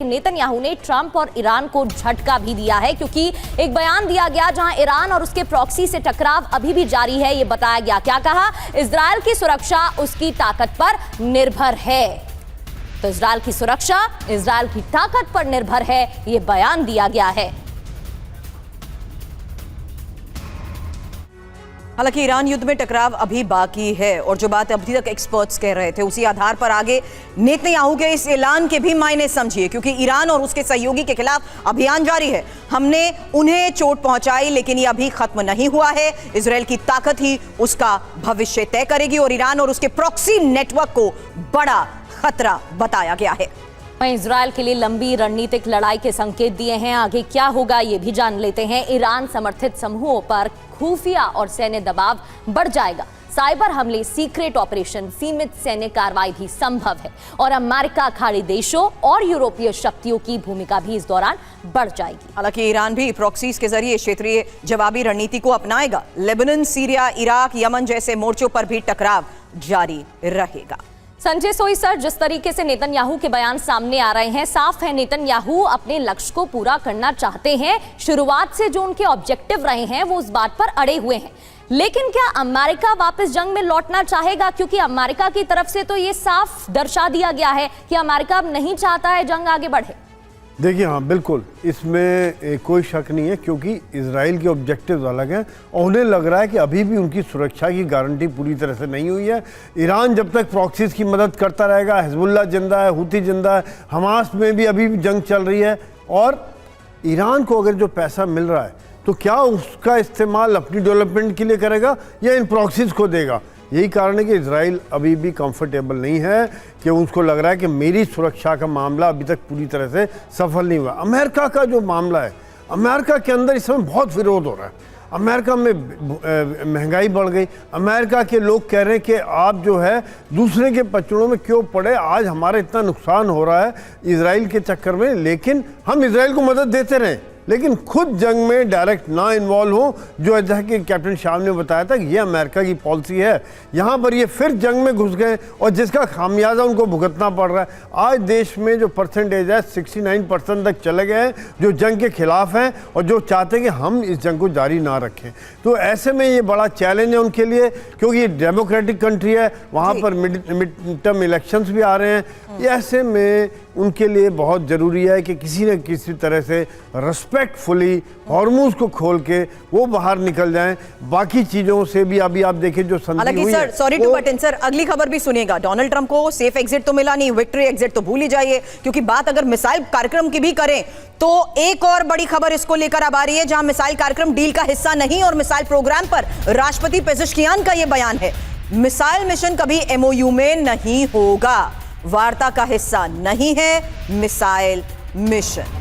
Netanyahu ने Trump और Iran को झटका भी दिया है, क्योंकि एक बयान दिया गया जहां ईरान और उसके प्रॉक्सी से टकराव अभी भी जारी है। यह बताया गया, क्या कहा, इजराइल की सुरक्षा उसकी ताकत पर निर्भर है। तो इजराइल की सुरक्षा इजराइल की ताकत पर निर्भर है, यह बयान दिया गया है। हालांकि ईरान युद्ध में टकराव अभी बाकी है और जो बात अभी तक एक्सपर्ट्स कह रहे थे उसी आधार पर आगे नेतन्याहू के इस ऐलान के भी मायने समझिए, क्योंकि ईरान और उसके सहयोगी के खिलाफ अभियान जारी है। हमने उन्हें चोट पहुंचाई लेकिन ये अभी खत्म नहीं हुआ है। इजराइल की ताकत ही उसका भविष्य तय करेगी और ईरान और उसके प्रॉक्सी नेटवर्क को बड़ा खतरा बताया गया है। वहीं इजराइल के लिए लंबी रणनीतिक लड़ाई के संकेत दिए हैं। आगे क्या होगा ये भी जान लेते हैं। ईरान समर्थित समूहों पर खुफिया और सैन्य दबाव बढ़ जाएगा। साइबर हमले, सीक्रेट ऑपरेशन, सीमित सैन्य कार्रवाई भी संभव है और अमेरिका, खाड़ी देशों और यूरोपीय शक्तियों की भूमिका भी इस दौरान बढ़ जाएगी। हालांकि ईरान भी प्रॉक्सीज के जरिए क्षेत्रीय जवाबी रणनीति को अपनाएगा। लेबनान, सीरिया, इराक, यमन जैसे मोर्चों पर भी टकराव जारी रहेगा। संजय सोई सर, जिस तरीके से नेतन्याहू के बयान सामने आ रहे हैं, साफ है नेतन्याहू अपने लक्ष्य को पूरा करना चाहते हैं। शुरुआत से जो उनके ऑब्जेक्टिव रहे हैं वो उस बात पर अड़े हुए हैं। लेकिन क्या अमेरिका वापस जंग में लौटना चाहेगा? क्योंकि अमेरिका की तरफ से तो ये साफ दर्शा दिया गया है कि अमेरिका अब नहीं चाहता है जंग आगे बढ़े। देखिए, हाँ बिल्कुल, इसमें कोई शक नहीं है, क्योंकि इजराइल के ऑब्जेक्टिव्स अलग हैं और उन्हें लग रहा है कि अभी भी उनकी सुरक्षा की गारंटी पूरी तरह से नहीं हुई है। ईरान जब तक प्रॉक्सीज की मदद करता रहेगा, हिजबुल्लाह जिंदा है, हुती जिंदा है, हमास में भी अभी भी जंग चल रही है, और ईरान को अगर जो पैसा मिल रहा है तो क्या उसका इस्तेमाल अपनी डेवलपमेंट के लिए करेगा या इन प्रॉक्सीज को देगा? यही कारण है कि इजराइल अभी भी कंफर्टेबल नहीं है, कि उसको लग रहा है कि मेरी सुरक्षा का मामला अभी तक पूरी तरह से सफल नहीं हुआ। अमेरिका का जो मामला है, अमेरिका के अंदर इस समय बहुत विरोध हो रहा है। अमेरिका में महंगाई बढ़ गई। अमेरिका के लोग कह रहे हैं कि आप जो है दूसरे के पचड़ों में क्यों पड़े, आज हमारा इतना नुकसान हो रहा है इजराइल के चक्कर में, लेकिन हम इजराइल को मदद देते रहें, लेकिन खुद जंग में डायरेक्ट ना इन्वॉल्व हो, जो जैसा कि कैप्टन शाह ने बताया था कि ये अमेरिका की पॉलिसी है। यहाँ पर ये फिर जंग में घुस गए और जिसका खामियाजा उनको भुगतना पड़ रहा है। आज देश में जो परसेंटेज है 69% तक चले गए हैं जो जंग के खिलाफ हैं और जो चाहते हैं कि हम इस जंग को जारी ना रखें। तो ऐसे में ये बड़ा चैलेंज है उनके लिए, क्योंकि ये डेमोक्रेटिक कंट्री है, वहाँ पर मिड टर्म इलेक्शंस भी आ रहे हैं। ऐसे में उनके लिए बहुत ज़रूरी है कि किसी न किसी तरह से रिस्पेक्टफुली हॉर्मूज को खोल के वो बाहर निकल जाएं। बाकी चीज़ों से भी अभी आप देखें जो संधि हुई है। Sir, sorry to butt in sir, अगली खबर भी सुनिएगा। डोनाल्ड ट्रंप को सेफ एग्जिट तो मिला नहीं, विक्ट्री एग्जिट तो भूल ही जाइए, क्योंकि बात अगर मिसाइल कार्यक्रम की भी करें तो एक और बड़ी खबर इसको लेकर अब आ रही है, जहां मिसाइल कार्यक्रम डील का हिस्सा नहीं और मिसाइल प्रोग्राम पर राष्ट्रपति पेजेश्कियान का यह बयान है, मिसाइल मिशन कभी एमओयू में नहीं होगा, वार्ता का हिस्सा नहीं है मिसाइल मिशन।